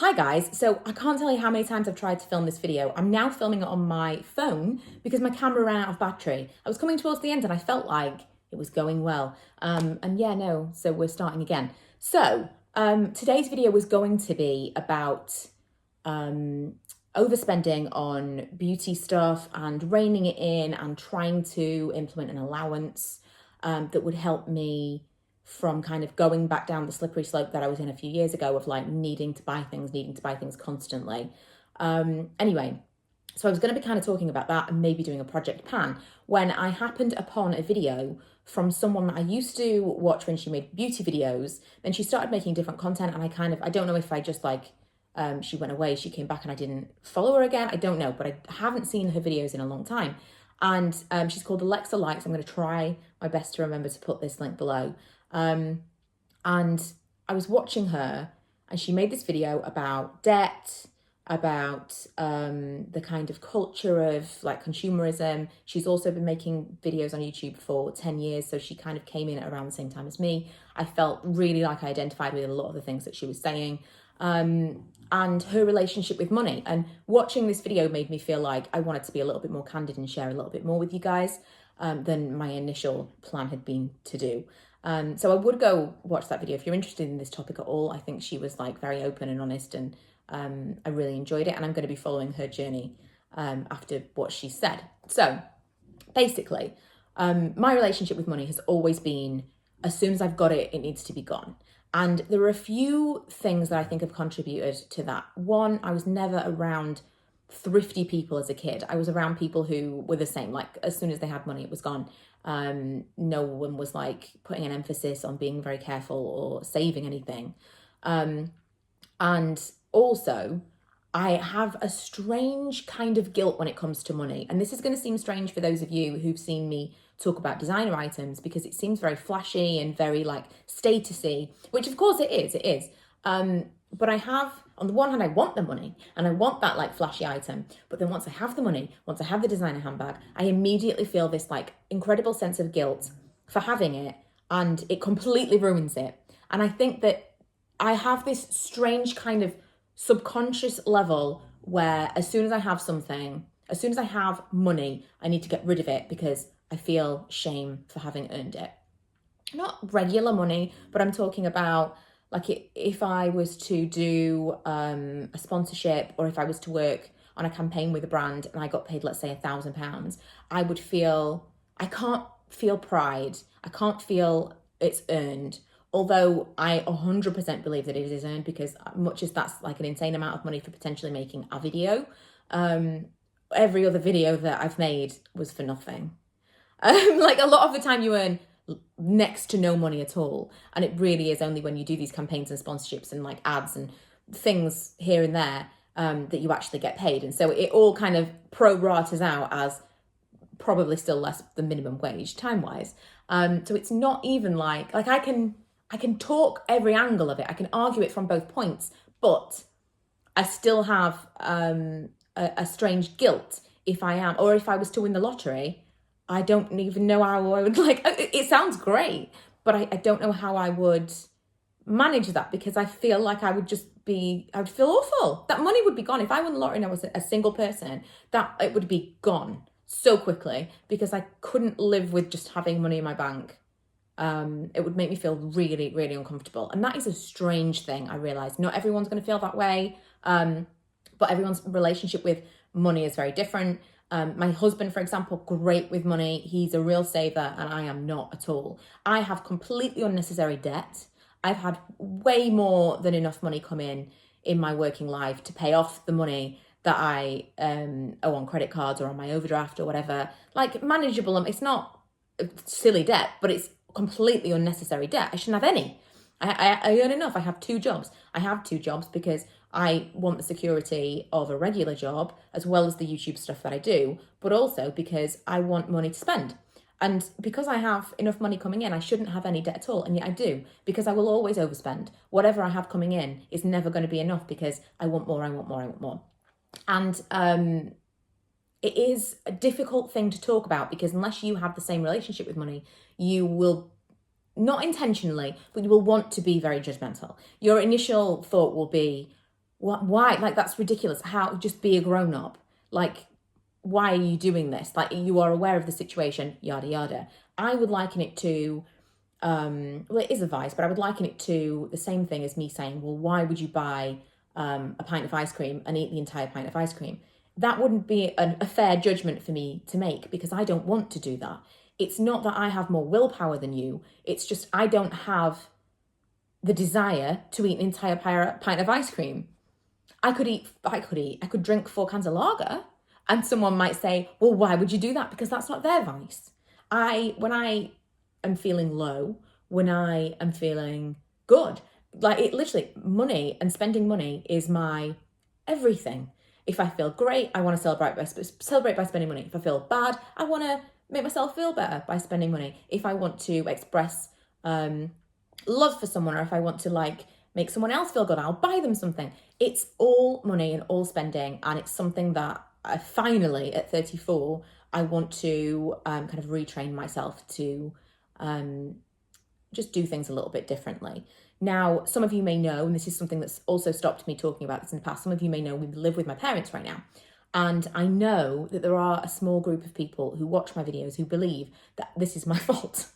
Hi guys, so I can't tell you how many times I've tried to film this video. I'm now filming it on my phone because my camera ran out of battery. I was coming towards the end and I felt like it was going well. So we're starting again. Today's video was going to be about overspending on beauty stuff and reining it in and trying to implement an allowance that would help me from kind of going back down the slippery slope that I was in a few years ago of like needing to buy things constantly. So I was going to be kind of talking about that and maybe doing a project pan when I happened upon a video from someone that I used to watch when she made beauty videos. Then she started making different content and I don't know if I just she went away, she came back and I didn't follow her again. I don't know, but I haven't seen her videos in a long time. And she's called Alexa Likes. I'm going to try my best to remember to put this link below. And I was watching her and she made this video about debt, about the kind of culture of like consumerism. She's also been making videos on YouTube for 10 years, so she kind of came in at around the same time as me. I felt really like I identified with a lot of the things that she was saying. And her relationship with money. And watching this video made me feel like I wanted to be a little bit more candid and share a little bit more with you guys than my initial plan had been to do. So I would go watch that video if you're interested in this topic at all. I think she was like very open and honest and I really enjoyed it, and I'm going to be following her journey after what she said. So basically, my relationship with money has always been, as soon as I've got it, it needs to be gone. And there are a few things that I think have contributed to that. One, I was never around thrifty people as a kid. I was around people who were the same. Like as soon as they had money, it was gone. No one was like putting an emphasis on being very careful or saving anything. And also, I have a strange kind of guilt when it comes to money. And this is going to seem strange for those of you who've seen me talk about designer items because it seems very flashy and very like statusy, which of course it is. But I have, on the one hand, I want the money and I want that like flashy item. But then once I have the money, once I have the designer handbag, I immediately feel this like incredible sense of guilt for having it, and it completely ruins it. And I think that I have this strange kind of subconscious level where as soon as I have something, as soon as I have money, I need to get rid of it because I feel shame for having earned it. Not regular money, but I'm talking about like if I was to do a sponsorship, or if I was to work on a campaign with a brand and I got paid, let's say £1,000, I would feel, I can't feel pride. I can't feel it's earned. Although I 100% believe that it is earned, because much as that's like an insane amount of money for potentially making a video, every other video that I've made was for nothing. Like a lot of the time you earn next to no money at all. And it really is only when you do these campaigns and sponsorships and like ads and things here and there that you actually get paid. And so it all kind of pro-ratas out as probably still less than minimum wage time-wise. So it's not even like I can talk every angle of it. I can argue it from both points, but I still have a strange guilt if I am, or if I was to win the lottery, I don't even know how I would like, it sounds great, but I don't know how I would manage that, because I feel like I would feel awful. That money would be gone. If I won the lottery and I was a single person, that it would be gone so quickly, because I couldn't live with just having money in my bank. It would make me feel really, really uncomfortable. And that is a strange thing, I realise. Not everyone's going to feel that way, but everyone's relationship with money is very different. My husband, for example, great with money. He's a real saver and I am not at all. I have completely unnecessary debt. I've had way more than enough money come in my working life to pay off the money that I owe on credit cards or on my overdraft or whatever. Like manageable. It's not silly debt, but it's completely unnecessary debt. I shouldn't have any. I earn enough. I have two jobs. I have two jobs because I want the security of a regular job as well as the YouTube stuff that I do, but also because I want money to spend. And because I have enough money coming in, I shouldn't have any debt at all. And yet I do, because I will always overspend. Whatever I have coming in is never going to be enough because I want more, I want more, I want more. And it is a difficult thing to talk about, because unless you have the same relationship with money, you will, not intentionally, but you will want to be very judgmental. Your initial thought will be, Why? Like, that's ridiculous. How? Just be a grown up. Like, why are you doing this? Like, you are aware of the situation, yada, yada. I would liken it to, well, it is advice, but I would liken it to the same thing as me saying, well, why would you buy a pint of ice cream and eat the entire pint of ice cream? That wouldn't be a fair judgment for me to make, because I don't want to do that. It's not that I have more willpower than you. It's just I don't have the desire to eat an entire pint of ice cream. I could drink 4 cans of lager, and someone might say, well, why would you do that? Because that's not their vice. When I am feeling low, when I am feeling good, like, it literally, money and spending money is my everything. If I feel great, I want to celebrate by spending money. If I feel bad, I want to make myself feel better by spending money. If I want to express love for someone, or if I want to like make someone else feel good, I'll buy them something. It's all money and all spending, and it's something that I finally, at 34, I want to kind of retrain myself to just do things a little bit differently. Now, some of you may know, and this is something that's also stopped me talking about this in the past, some of you may know we live with my parents right now. And I know that there are a small group of people who watch my videos who believe that this is my fault.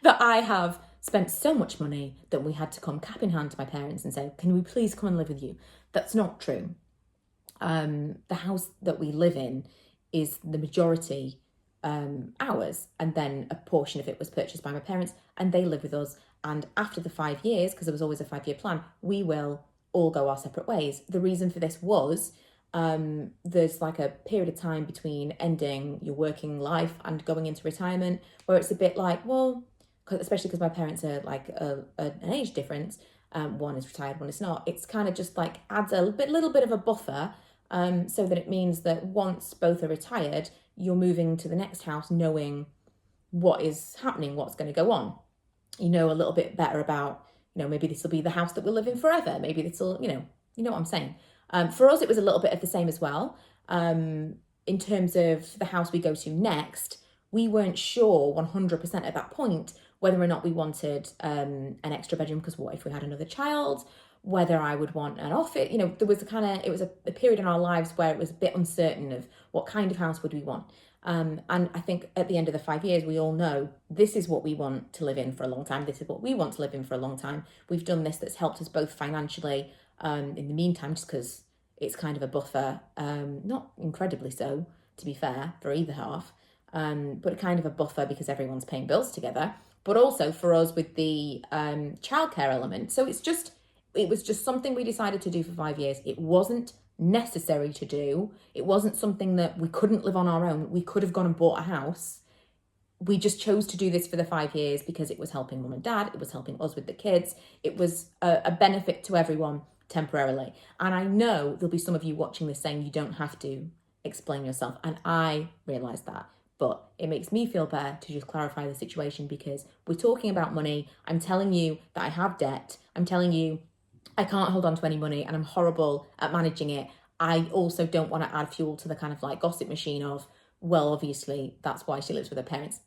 That I have spent so much money that we had to come cap in hand to my parents and say, can we please come and live with you? That's not true. The house that we live in is the majority ours, and then a portion of it was purchased by my parents, and they live with us. And after the 5 years, because there was always a 5-year plan, we will all go our separate ways. The reason for this was there's like a period of time between ending your working life and going into retirement where it's a bit like, well, especially because my parents are like an age difference, one is retired, one is not. It's kind of just like adds a little bit of a buffer, so that it means that once both are retired, you're moving to the next house knowing what is happening, what's going to go on. You know a little bit better about, maybe this will be the house that we'll live in forever. Maybe this will, you know what I'm saying. For us, it was a little bit of the same as well. In terms of the house we go to next, we weren't sure 100% at that point whether or not we wanted an extra bedroom, because what if we had another child? Whether I would want an office, there was it was a period in our lives where it was a bit uncertain of what kind of house would we want. And I think at the end of the 5 years, we all know this is what we want to live in for a long time. This is what we want to live in for a long time. We've done this, that's helped us both financially in the meantime, just because it's kind of a buffer, not incredibly so, to be fair, for either half, but kind of a buffer because everyone's paying bills together, but also for us with the childcare element. So it was just something we decided to do for 5 years. It wasn't necessary to do. It wasn't something that we couldn't live on our own. We could have gone and bought a house. We just chose to do this for the 5 years because it was helping mum and dad. It was helping us with the kids. It was a benefit to everyone temporarily. And I know there'll be some of you watching this saying you don't have to explain yourself. And I realise that. But it makes me feel better to just clarify the situation, because we're talking about money. I'm telling you that I have debt. I'm telling you I can't hold on to any money and I'm horrible at managing it. I also don't want to add fuel to the kind of like gossip machine of, well, obviously that's why she lives with her parents.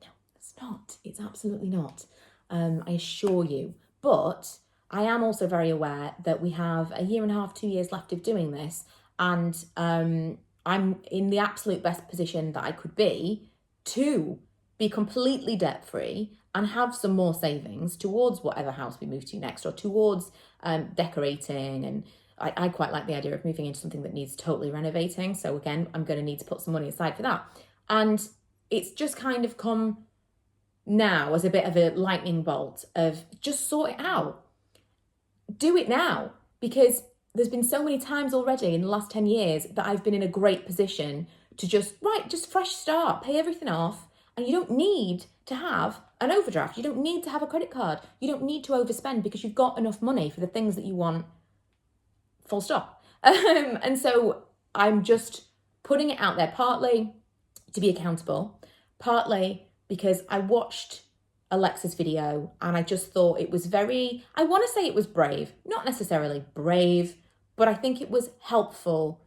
No, it's not. It's absolutely not. I assure you. But I am also very aware that we have a year and a half, 2 years left of doing this. And I'm in the absolute best position that I could be to be completely debt-free and have some more savings towards whatever house we move to next, or towards decorating. And I quite like the idea of moving into something that needs totally renovating. So again, I'm going to need to put some money aside for that. And it's just kind of come now as a bit of a lightning bolt of just sort it out. Do it now, because there's been so many times already in the last 10 years that I've been in a great position to just fresh start, pay everything off. And you don't need to have an overdraft. You don't need to have a credit card. You don't need to overspend, because you've got enough money for the things that you want, full stop. And so I'm just putting it out there, partly to be accountable, partly because I watched Alexa's video and I just thought it was very, I want to say it was brave, not necessarily brave, but I think it was helpful,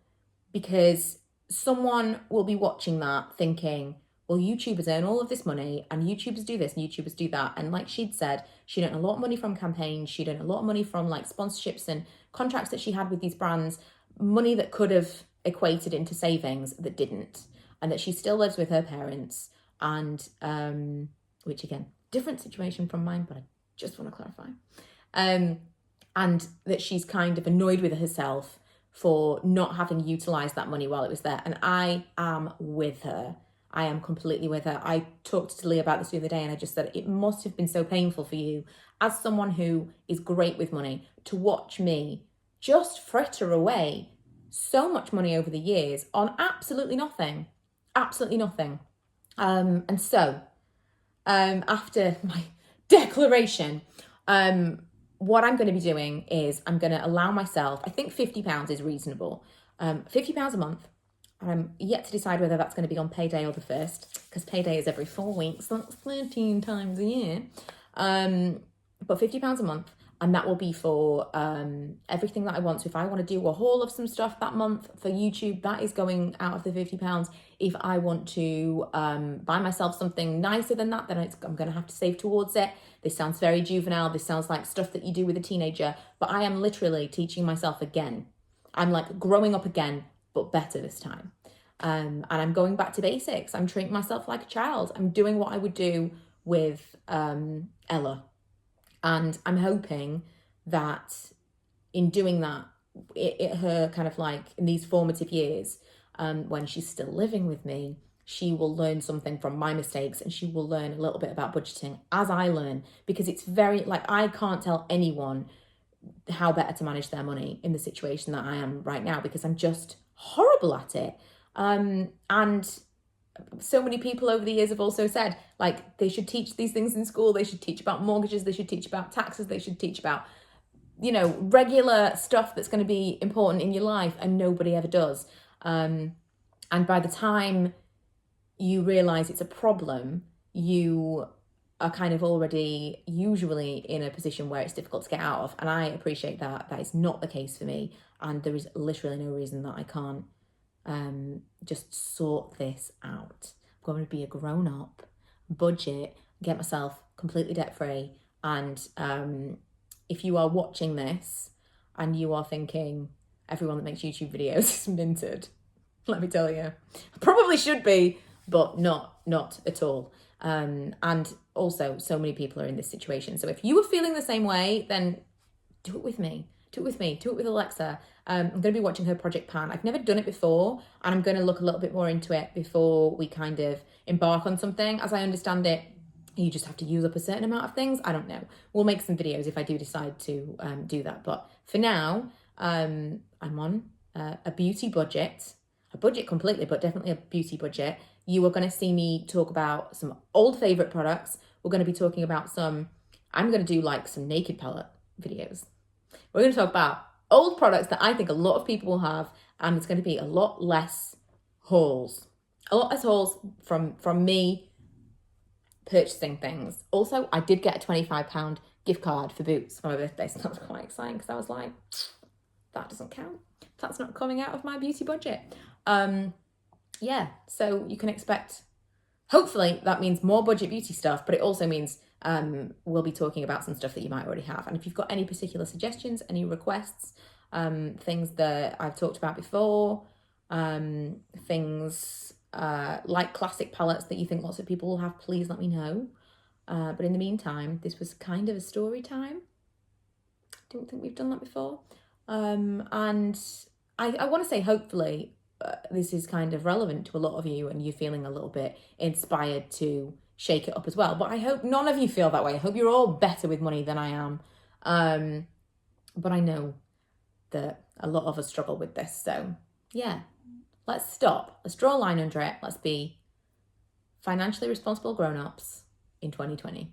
because someone will be watching that thinking, well, YouTubers earn all of this money and YouTubers do this and YouTubers do that. And like she'd said, she'd earned a lot of money from campaigns. She'd earned a lot of money from like sponsorships and contracts that she had with these brands, money that could have equated into savings that didn't, and that she still lives with her parents, and which again, different situation from mine, but I just want to clarify. And that she's kind of annoyed with herself for not having utilised that money while it was there. And I am with her. I am completely with her. I talked to Lee about this the other day, and I just said, it must have been so painful for you as someone who is great with money to watch me just fritter away so much money over the years on absolutely nothing. Absolutely nothing. And so after my declaration, what I'm going to be doing is I'm going to allow myself, I think £50 is reasonable, £50 a month. And I'm yet to decide whether that's going to be on payday or the 1st, because payday is every 4 weeks, so that's 13 times a year. But £50 a month, and that will be for everything that I want. So if I want to do a haul of some stuff that month for YouTube, that is going out of the £50. If I want to buy myself something nicer than that, then I'm going to have to save towards it. This sounds very juvenile. This sounds like stuff that you do with a teenager, but I am literally teaching myself again. I'm like growing up again, but better this time. And I'm going back to basics. I'm treating myself like a child. I'm doing what I would do with Ella. And I'm hoping that in doing that, her kind of like in these formative years, when she's still living with me, she will learn something from my mistakes, and she will learn a little bit about budgeting as I learn, because it's very, like, I can't tell anyone how better to manage their money in the situation that I am right now, because I'm just horrible at it. And so many people over the years have also said, like, they should teach these things in school. They should teach about mortgages. They should teach about taxes. They should teach about, you know, regular stuff that's going to be important in your life, and nobody ever does. And by the time you realize it's a problem, you are kind of already usually in a position where it's difficult to get out of. And I appreciate that. That is not the case for me. And there is literally no reason that I can't just sort this out. I'm going to be a grown-up, budget, get myself completely debt-free. And if you are watching this and you are thinking, everyone that makes YouTube videos is minted, let me tell you, I probably should be, but not at all. And also, so many people are in this situation. So if you are feeling the same way, then do it with me. Do it with Alexa. I'm going to be watching her Project Pan. I've never done it before, and I'm going to look a little bit more into it before we kind of embark on something. As I understand it, you just have to use up a certain amount of things. I don't know. We'll make some videos if I do decide to do that. But for now, I'm on a beauty budget. A budget completely, but definitely a beauty budget. You are going to see me talk about some old favourite products. We're going to be talking about I'm going to do like some naked palette videos. We're going to talk about old products that I think a lot of people will have, and it's going to be a lot less hauls. A lot less hauls from me purchasing things. Also, I did get a £25 gift card for Boots for my birthday, so that was quite exciting, because I was like, that doesn't count. That's not coming out of my beauty budget. Yeah, so you can expect, hopefully that means more budget beauty stuff, but it also means we'll be talking about some stuff that you might already have. And if you've got any particular suggestions, any requests, things that I've talked about before, things like classic palettes that you think lots of people will have, please let me know. But in the meantime, this was kind of a story time. Don't think we've done that before. And I want to say, hopefully, this is kind of relevant to a lot of you, and you're feeling a little bit inspired to shake it up as well. But I hope none of you feel that way. I hope you're all better with money than I am. But I know that a lot of us struggle with this. So yeah, let's stop. Let's draw a line under it. Let's be financially responsible grown-ups in 2020.